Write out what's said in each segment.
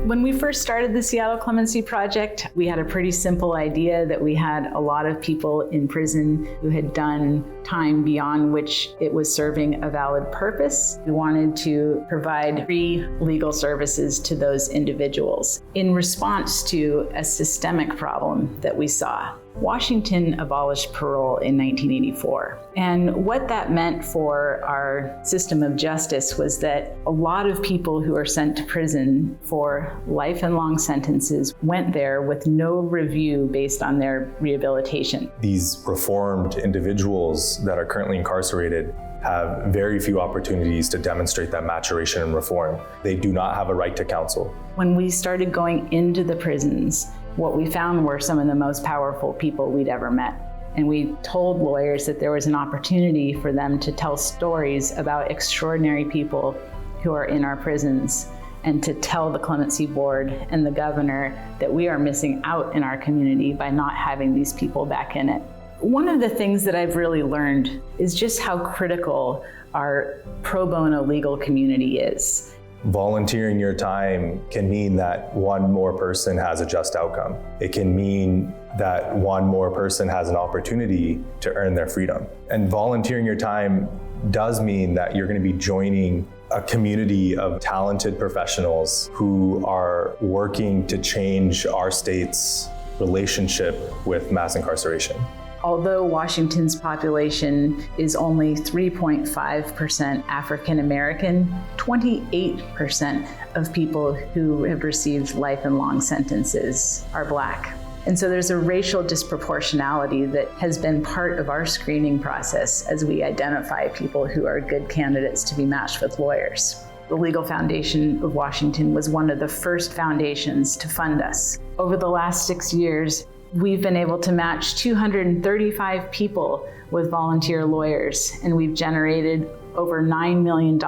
When we first started the Seattle Clemency Project, we had a pretty simple idea that we had a lot of people in prison who had done time beyond which it was serving a valid purpose. We wanted to provide free legal services to those individuals in response to a systemic problem that we saw. Washington abolished parole in 1984. And what that meant for our system of justice was that a lot of people who are sent to prison for life and long sentences went there with no review based on their rehabilitation. These reformed individuals that are currently incarcerated have very few opportunities to demonstrate that maturation and reform. They do not have a right to counsel. When we started going into the prisons, what we found were some of the most powerful people we'd ever met. And we told lawyers that there was an opportunity for them to tell stories about extraordinary people who are in our prisons, and to tell the Clemency Board and the governor that we are missing out in our community by not having these people back in it. One of the things that I've really learned is just how critical our pro bono legal community is. Volunteering your time can mean that one more person has a just outcome. It can mean that one more person has an opportunity to earn their freedom. And volunteering your time does mean that you're going to be joining a community of talented professionals who are working to change our state's relationship with mass incarceration. Although Washington's population is only 3.5% African American, 28% of people who have received life and long sentences are Black. And so there's a racial disproportionality that has been part of our screening process as we identify people who are good candidates to be matched with lawyers. The Legal Foundation of Washington was one of the first foundations to fund us. Over the last 6 years, we've been able to match 235 people with volunteer lawyers, and we've generated over $9 million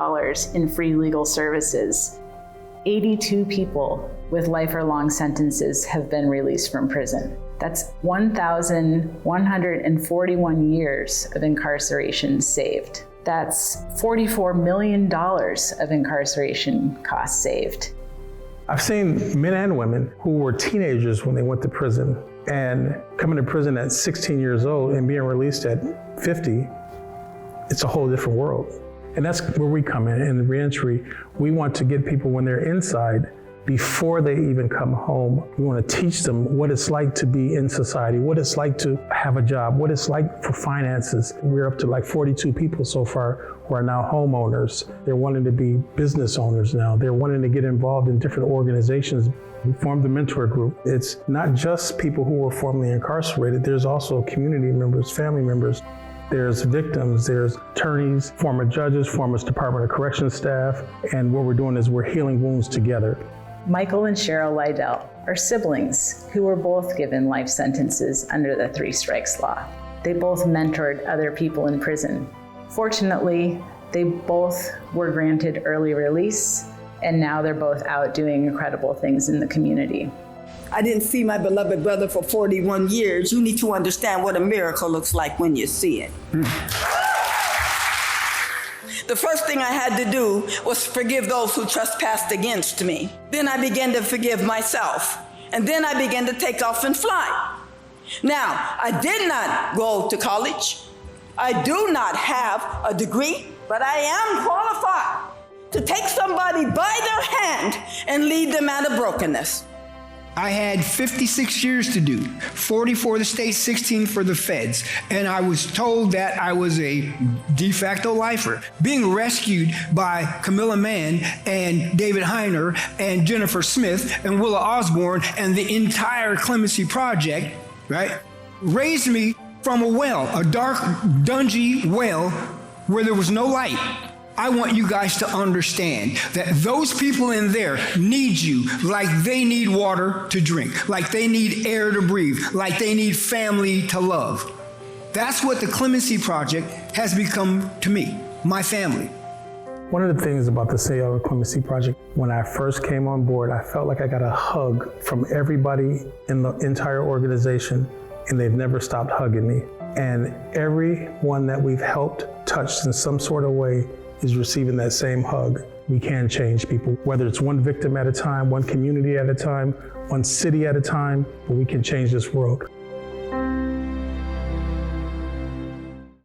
in free legal services. 82 people with life or long sentences have been released from prison. That's 1,141 years of incarceration saved. That's $44 million of incarceration costs saved. I've seen men and women who were teenagers when they went to prison, and coming to prison at 16 years old and being released at 50, it's a whole different world. And that's where we come in the reentry. We want to get people when they're inside, before they even come home. We want to teach them what it's like to be in society, what it's like to have a job, what it's like for finances. We're up to like 42 people so far who are now homeowners. They're wanting to be business owners now. They're wanting to get involved in different organizations. We formed the mentor group. It's not just people who were formerly incarcerated. There's also community members, family members. There's victims, there's attorneys, former judges, former Department of Corrections staff. And what we're doing is we're healing wounds together. Michael and Cheryl Lydell are siblings who were both given life sentences under the 3 strikes law. They both mentored other people in prison. Fortunately, they both were granted early release, and now they're both out doing incredible things in the community. I didn't see my beloved brother for 41 years. You need to understand what a miracle looks like when you see it. The first thing I had to do was forgive those who trespassed against me. Then I began to forgive myself. And then I began to take off and fly. Now, I did not go to college. I do not have a degree, but I am qualified to take somebody by their hand and lead them out of brokenness. I had 56 years to do, 40 for the state, 16 for the feds. And I was told that I was a de facto lifer. Being rescued by Camilla Mann and David Heiner and Jennifer Smith and Willa Osborne and the entire Clemency Project, right, raised me from a well, a dark, dungy well where there was no light. I want you guys to understand that those people in there need you like they need water to drink, like they need air to breathe, like they need family to love. That's what the Clemency Project has become to me, my family. One of the things about the Seattle Clemency Project, when I first came on board, I felt like I got a hug from everybody in the entire organization, and they've never stopped hugging me. And everyone that we've helped, touched in some sort of way, is receiving that same hug. We can change people, whether it's one victim at a time, one community at a time, one city at a time, but we can change this world.